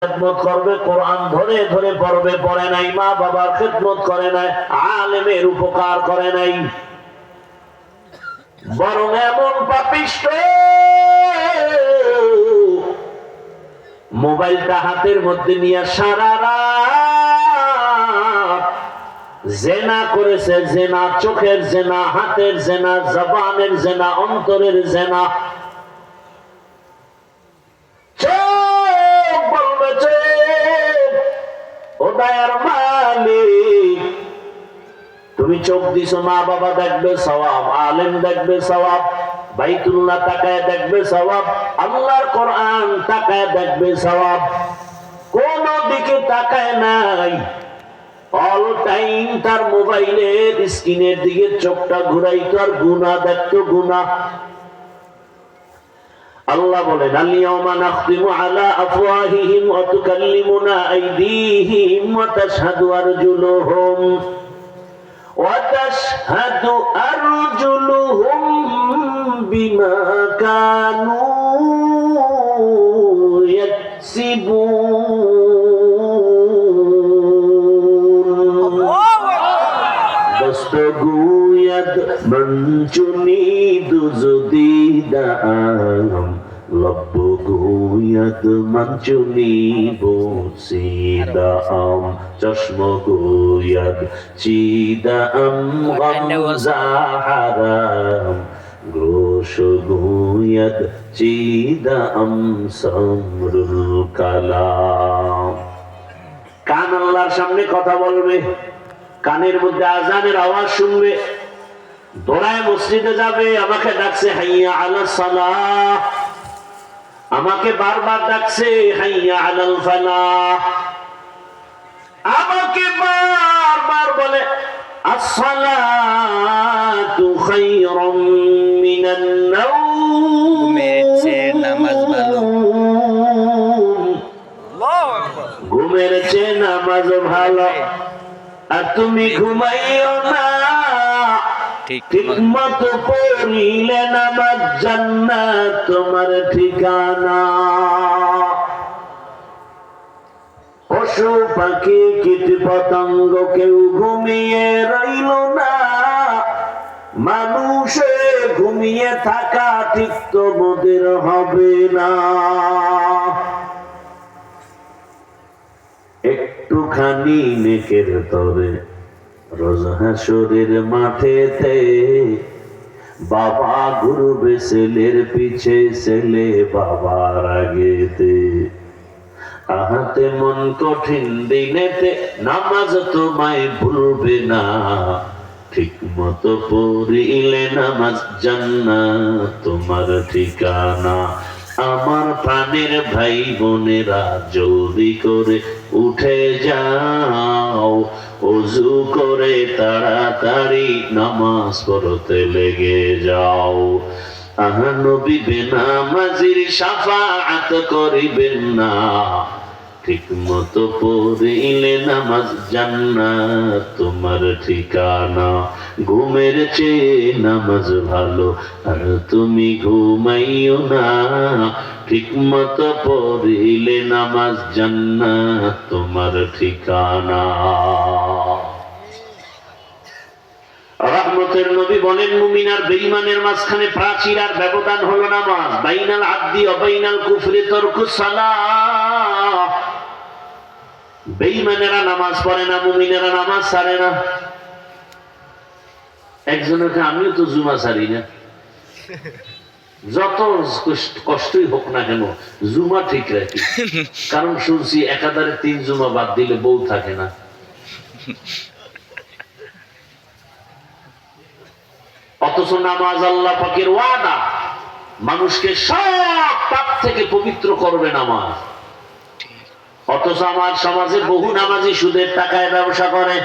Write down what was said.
খেদমত করবে, কোরআন ধরে ধরে পড়বে, পড়ে নাই, মা বাবার খেদমত করে নাই, আলেমের উপকার করে নাই, বরং এমন পাপিষ্ঠ মোবাইলটা হাতের মধ্যে নিয়ে সারা রাত জেনা করেছে। জেনা, চোখের জেনা, হাতের জেনা, জবানের জেনা, অন্তরের জেনা। চোখ বলবে ও দয়ার মালিক, তুমি চোখ দিছো, মা বাবা দেখবে সওয়াব, আলেম দেখবে সওয়াব, বাইতুল্লাহ তাকায় দেখবে সওয়াব, আল্লাহর কোরআন তাকায় দেখবে সওয়াব। কোন দিকে তাকায় নাই, অল টাইম তার মোবাইলের স্ক্রিনের দিকে চোখটা ঘুরাইতো আর গুনাহ দেখতো, গুনাহ। আল্লাহ বলেন, আল-ইয়াওমা নাখতিমু আলা আফওয়াহিহিম ওয়া তুকাল্লিমুনা আইদিহিম ওয়া তাশহাদু আরজুলুহুম وتشهد أرجلهم بما كانوا يكسبون دستگوید من چنید زدیدم لب گوید من چنید بوسیدم چشم گوید چیدم غم زهرم گوش گوید چیدم سمر الکلام। কান আল্লাহর সামনে কথা বলবে, কানের মধ্যে আজানের আওয়াজ শুনবে, দৌড়ায় মসজিদে যাবে, আমাকে ডাকছে হাইয়া আলাস সালাহ, আমাকে বারবার ডাকছে হাইয়া আলাল ফালাহ, আমাকে বারবার বলে আসসালাতু খায়রুম মিনান নাওম। নামাজ ভালো, ঘুমের চেয়ে নামাজ ভালো, আর তুমি ঘুমাইও না, ঠিক মতো পড়িলে নামাজ জান্নাত তোমার ঠিকানা। পশু পাখি কীট পতঙ্গ কেউ ঘুমিয়ে রইল না, মানুষে ঘুমিয়ে থাকা ঠিক তোমাদের হবে না। একটুখানি নেকের তরে রোজ হাসরের মাঠেতে বাবা ঘুরবে ছেলের পিছে, ছেলে বাবার আগেতে। আহাতে মন কঠিন দিনেতে নামাজ তোমায় ভুলবে না, ঠিক মতো পড়িলে নামাজ জান্নাত তোমার ঠিকানা। আমার প্রাণের ভাই বোনেরা জলদি করে উঠে যাও, ওযু করে তাড়াতাড়ি নামাজ পড়তে লেগে যাও। আহা নবী বেনামাজির শাফাআত করিবেন না, ঠিক মতো পড়িলে নামাজ জান্নাত তোমার ঠিকানা। ঘুমের চেয়ে নামাজ ভালো, আর তুমি ঘুমাইও না, ঠিক মতো পড়িলে নামাজ জান্নাত তোমার ঠিকানা। রহমতের নবী বলেন, মুমিন আর বেঈমানের মাঝখানে প্রাচীর আর ব্যবধান হলো নামাজ। বাইনাল আবদি ওয়া বাইনাল কুফরি তারকুস সালাহ। বেঈমানেরা নামাজ পড়ে না, মুমিনেরা নামাজ ছাড়ে না। একজনকে আমিও তো জুমা ছাড়ি না, যত কষ্টই হোক না কেন জুমা ঠিক রাখি, কারণ শুনছি একাধারে 3 জুমা বাদ দিলে বউ থাকে না। অথচ নামাজ আল্লাহ পাকের ওয়াদা, মানুষকে সব পাপ থেকে পবিত্র করবে নামাজ। অথচ আমার সমাজে বহু নামাজি সুদের টাকায় ব্যবসা করে।